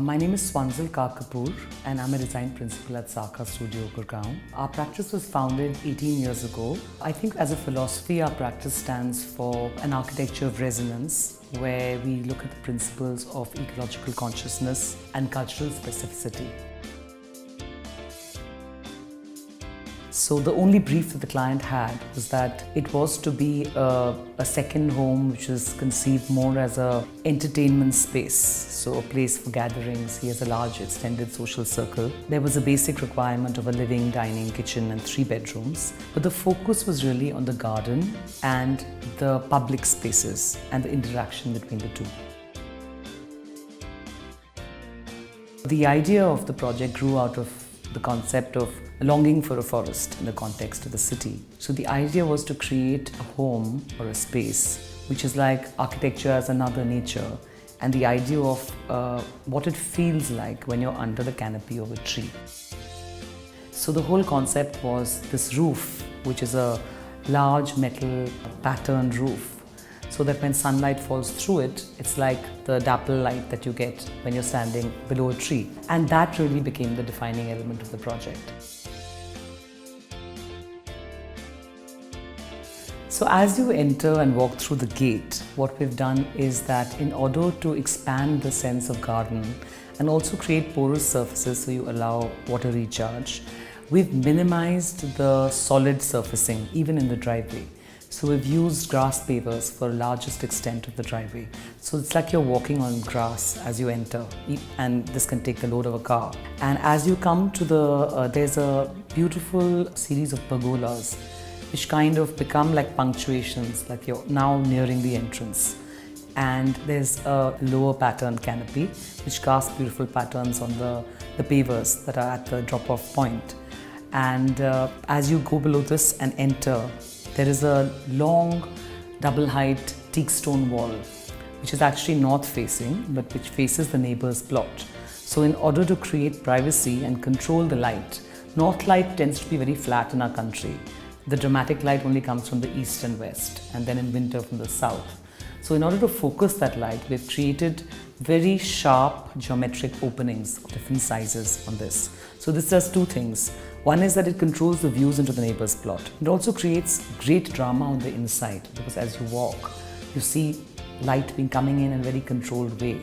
My name is Swanzal Kak Kapoor and I'm a design principal at SAKA Studio, Gurugram. Our practice was founded 18 years ago. I think as a philosophy, our practice stands for an architecture of resonance where we look at the principles of ecological consciousness and cultural specificity. So the only brief that the client had was that it was to be a second home which is conceived more as an entertainment space, so a place for gatherings. He has a large extended social circle. There was a basic requirement of a living, dining, kitchen and 3 bedrooms. But the focus was really on the garden and the public spaces and the interaction between the two. The idea of the project grew out of the concept of longing for a forest in the context of the city. So the idea was to create a home or a space which is like architecture as another nature, and the idea of what it feels like when you're under the canopy of a tree. So the whole concept was this roof, which is a large metal patterned roof, so that when sunlight falls through it, it's like the dapple light that you get when you're standing below a tree. And that really became the defining element of the project. So as you enter and walk through the gate, what we've done is that in order to expand the sense of garden and also create porous surfaces so you allow water recharge, we've minimized the solid surfacing even in the driveway. So we've used grass pavers for the largest extent of the driveway. So it's like you're walking on grass as you enter, and this can take the load of a car. And as you come to there's a beautiful series of pergolas which kind of become like punctuations, like you're now nearing the entrance. And there's a lower pattern canopy which casts beautiful patterns on the pavers that are at the drop-off point. And as you go below this and enter, there is a long double-height teak stone wall which is actually north-facing but which faces the neighbor's plot. So in order to create privacy and control the light, north light tends to be very flat in our country. The dramatic light only comes from the east and west, and then in winter from the south. So in order to focus that light, we've created very sharp geometric openings of different sizes on this. So this does 2 things. One is that it controls the views into the neighbor's plot. It also creates great drama on the inside, because as you walk, you see light coming in a very controlled way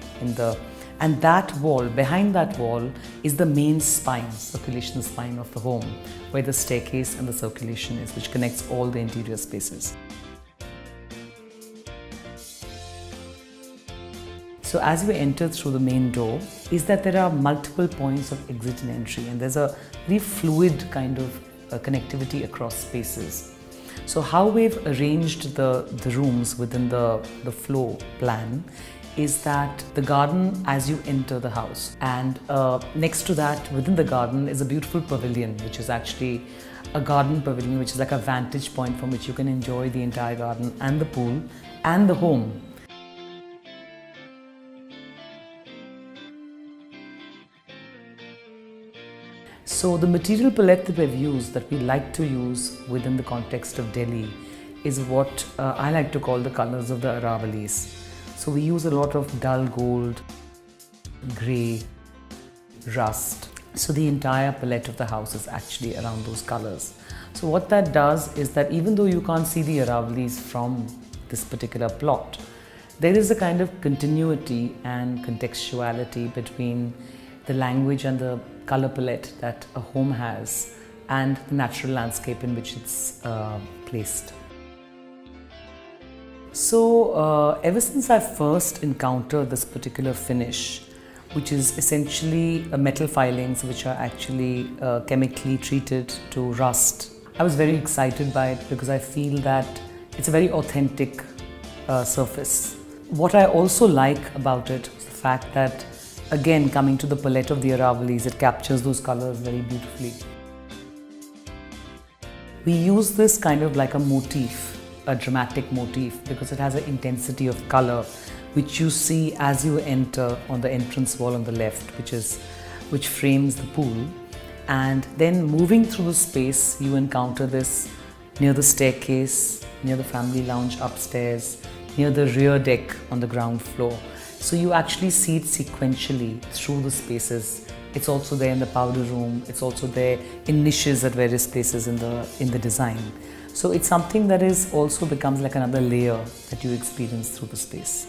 and that wall, behind that wall, is the main spine, circulation spine of the home, where the staircase and the circulation is, which connects all the interior spaces. So as we enter through the main door, is that there are multiple points of exit and entry, and there's a very fluid kind of connectivity across spaces. So how we've arranged the rooms within the floor plan is that the garden as you enter the house, and next to that within the garden is a beautiful pavilion, which is actually a garden pavilion which is like a vantage point from which you can enjoy the entire garden and the pool and the home. So the material palette that we've used, that we like to use within the context of Delhi, is what I like to call the colors of the Aravalis. So we use a lot of dull gold, grey, rust. So the entire palette of the house is actually around those colors. So what that does is that even though you can't see the Aravalis from this particular plot, there is a kind of continuity and contextuality between the language and the color palette that a home has and the natural landscape in which it's placed. So ever since I first encountered this particular finish, which is essentially metal filings which are actually chemically treated to rust, I was very excited by it because I feel that it's a very authentic surface. What I also like about it is the fact that, again, coming to the palette of the Aravalis, it captures those colors very beautifully. We use this kind of like a motif, a dramatic motif, because it has an intensity of color which you see as you enter on the entrance wall on the left, which frames the pool. And then moving through the space, you encounter this near the staircase, near the family lounge upstairs, near the rear deck on the ground floor. So you actually see it sequentially through the spaces. It's also there in the powder room. It's also there in niches at various places in the design. So it's something that is also becomes like another layer that you experience through the space.